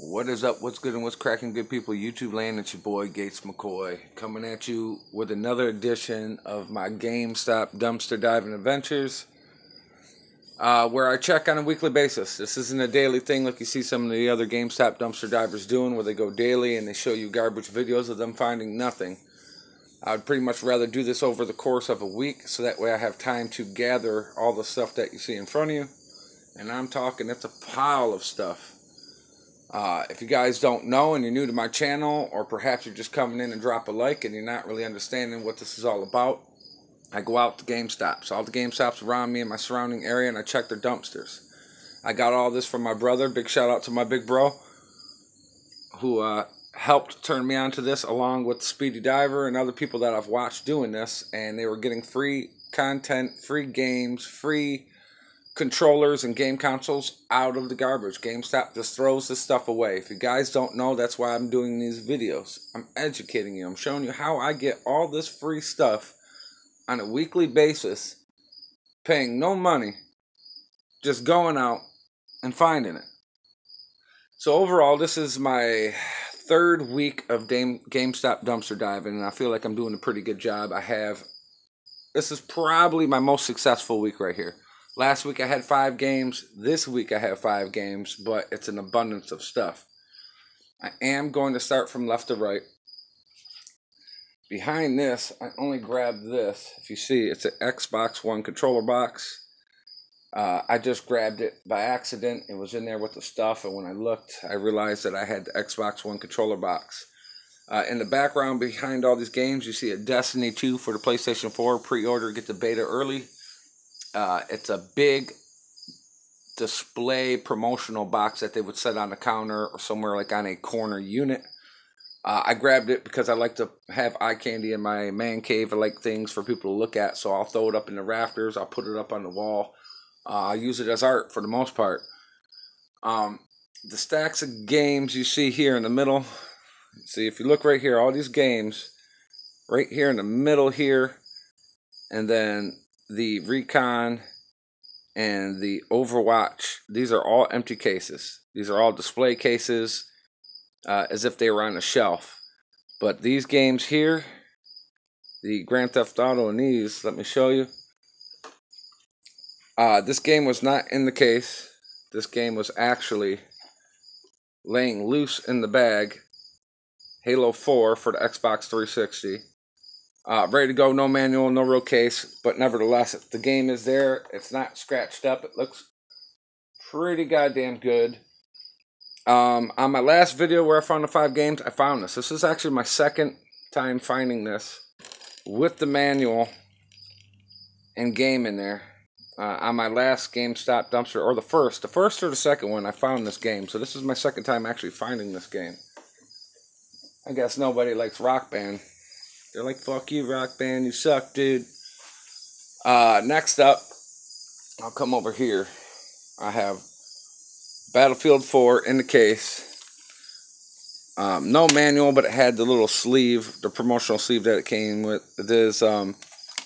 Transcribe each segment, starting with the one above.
What is up? What's good and what's cracking, good people? YouTube land, it's your boy Mcoy coming at you with another edition of my Gamestop Dumpster Diving Adventures, where I check on a weekly basis. This isn't a daily thing like you see some of the other Gamestop Dumpster Divers doing, where they go daily and they show you garbage videos of them finding nothing. I would pretty much rather do this over the course of a week, so that way I have time to gather all the stuff that you see in front of you. And I'm talking, it's a pile of stuff. If you guys don't know and you're new to my channel, or perhaps you're just coming in and drop a like and you're not really understanding what this is all about, I go out to GameStops, all the GameStops around me in my surrounding area, and I check their dumpsters. I got all this from my brother. Big shout out to my big bro, who helped turn me onto this, along with Speedy Diver and other people that I've watched doing this, and they were getting free content, free games, free controllers and game consoles out of the garbage. GameStop just throws this stuff away. If you guys don't know, that's why I'm doing these videos. I'm educating you. I'm showing you how I get all this free stuff on a weekly basis, paying no money, just going out and finding it. So overall, this is my third week of GameStop Dumpster Diving, and I feel like I'm doing a pretty good job. This is probably my most successful week right here. Last week I had 5 games. This week I have 5 games, but it's an abundance of stuff. I am going to start from left to right. Behind this, I only grabbed this. If you see, it's an Xbox One controller box. I just grabbed it by accident. It was in there with the stuff, and when I looked, I realized that I had the Xbox One controller box. In the background behind all these games, you see a Destiny 2 for the PlayStation 4. Pre-order, get the beta early. It's a big display promotional box that they would set on the counter or somewhere like on a corner unit. I grabbed it because I like to have eye candy in my man cave. I like things for people to look at, so I'll throw it up in the rafters. I'll put it up on the wall. I use it as art for the most part. The stacks of games you see here in the middle. See, if you look right here, all these games right here in the middle here, and then the Recon and the Overwatch, these are all empty cases. These are all display cases, as if they were on a shelf. But these games here, the Grand Theft Auto and these, let me show you. This game was not in the case. This game was actually laying loose in the bag. Halo 4 for the Xbox 360. Ready to go, no manual, no real case, but nevertheless, the game is there. It's not scratched up. It looks pretty goddamn good. On my last video where I found the 5 games, I found this. This is actually my second time finding this with the manual and game in there. On my last GameStop Dumpster, or the first or the second one, I found this game. So this is my second time actually finding this game. I guess nobody likes Rock Band. They're like, fuck you, Rock Band, you suck, dude. Next up, I'll come over here. I have Battlefield 4 in the case. No manual, but it had the little sleeve, the promotional sleeve that it came with. It is a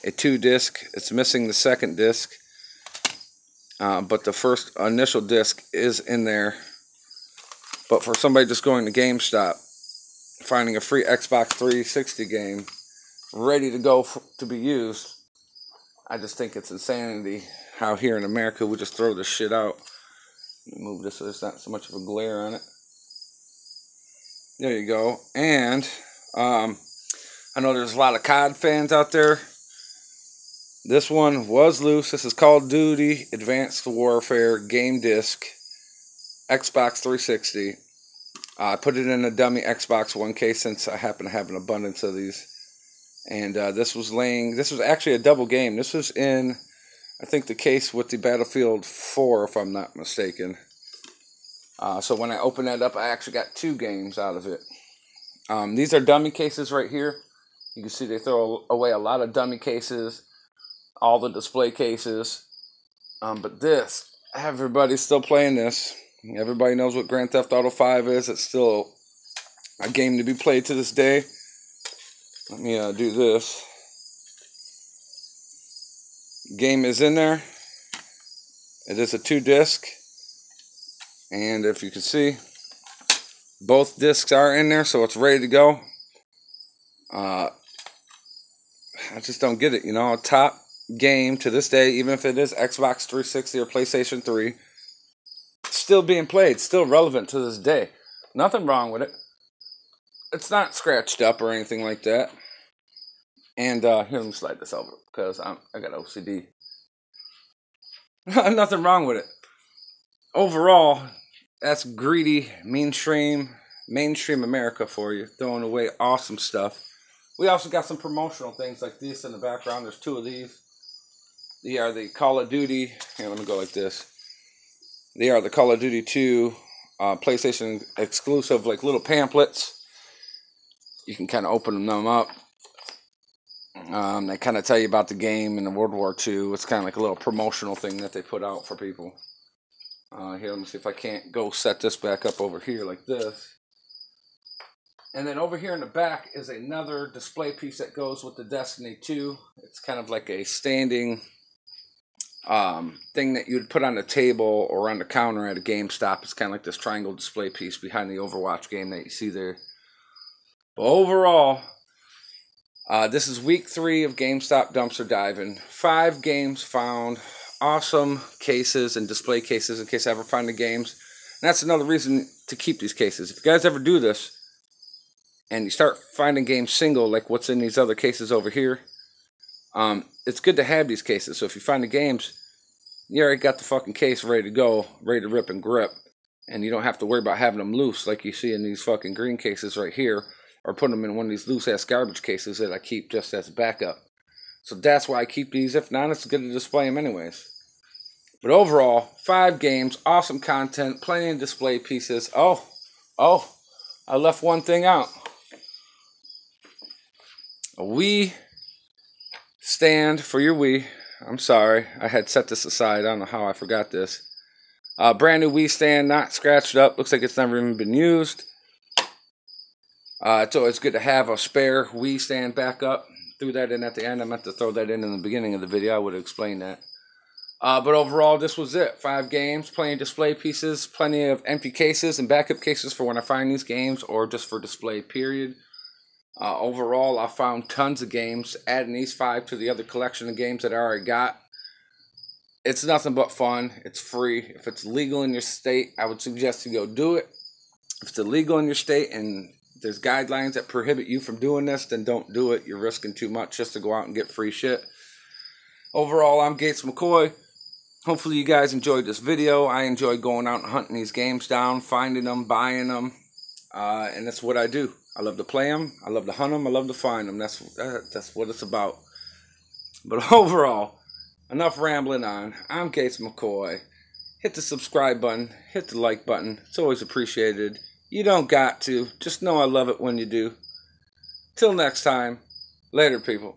2-disc. It's missing the second disc. But the first initial disc is in there. But for somebody just going to GameStop, finding a free Xbox 360 game ready to go to be used, I just think it's insanity how here in America we just throw this shit out. Let me move this so there's not so much of a glare on it. There you go. And I know there's a lot of COD fans out there. This one was loose. This is Call of Duty Advanced Warfare Game Disc, Xbox 360. I put it in a dummy Xbox One case since I happen to have an abundance of these. And this was actually a double game. This was in, I think, the case with the Battlefield 4, if I'm not mistaken. So when I opened that up, I actually got 2 games out of it. These are dummy cases right here. You can see they throw away a lot of dummy cases, all the display cases. But this, everybody's still playing this. Everybody knows what Grand Theft Auto 5 is. It's still a game to be played to this day. Let me do this. Game is in there. It is a 2-disc. And if you can see, Both discs are in there, so it's ready to go. I just don't get it, you know. A top game to this day, even if it is Xbox 360 or PlayStation 3, it's still being played, still relevant to this day. Nothing wrong with it. It's not scratched up or anything like that. And here, let me slide this over because I got OCD. Nothing wrong with it. Overall, that's greedy, mainstream America for you, throwing away awesome stuff. We also got some promotional things like this in the background. There's two of these. They are the Call of Duty. Here, let me go like this. They are the Call of Duty 2 PlayStation exclusive, like little pamphlets. You can kind of open them up. They kind of tell you about the game and the World War II. It's kind of like a little promotional thing that they put out for people. Here, let me see if I can't go set this back up over here like this. And then over here in the back is another display piece that goes with the Destiny 2. It's kind of like a standing thing that you'd put on the table or on the counter at a GameStop. It's kind of like this triangle display piece behind the Overwatch game that you see there. But overall, this is week 3 of GameStop Dumpster Diving. 5 games found. Awesome cases and display cases in case I ever find the games. And that's another reason to keep these cases. If you guys ever do this and you start finding games single, like what's in these other cases over here, it's good to have these cases. So if you find the games, you already got the fucking case ready to go, ready to rip and grip. And you don't have to worry about having them loose like you see in these fucking green cases right here, or putting them in one of these loose-ass garbage cases that I keep just as a backup. So that's why I keep these. If not, it's good to display them anyways. But overall, 5 games, awesome content, plenty of display pieces. Oh, I left one thing out. A Wii stand for your Wii. I'm sorry, I had set this aside. I don't know how I forgot this. Brand new Wii stand, not scratched up. Looks like it's never even been used. It's always good to have a spare Wii stand backup. Threw that in at the end. I meant to throw that in the beginning of the video. I would have explained that. But overall, this was it. 5 games, plenty of display pieces, plenty of empty cases and backup cases for when I find these games or just for display, period. Overall, I found tons of games. Adding these 5 to the other collection of games that I already got. It's nothing but fun. It's free. If it's legal in your state, I would suggest you go do it. If it's illegal in your state and there's guidelines that prohibit you from doing this, then don't do it. You're risking too much just to go out and get free shit. Overall, I'm Mcoy. Hopefully you guys enjoyed this video. I enjoy going out and hunting these games down, finding them, buying them. And that's what I do. I love to play them. I love to hunt them. I love to find them. That's what it's about. But overall, enough rambling on. I'm Mcoy. Hit the subscribe button. Hit the like button. It's always appreciated. You don't got to. Just know I love it when you do. Till next time. Later, people.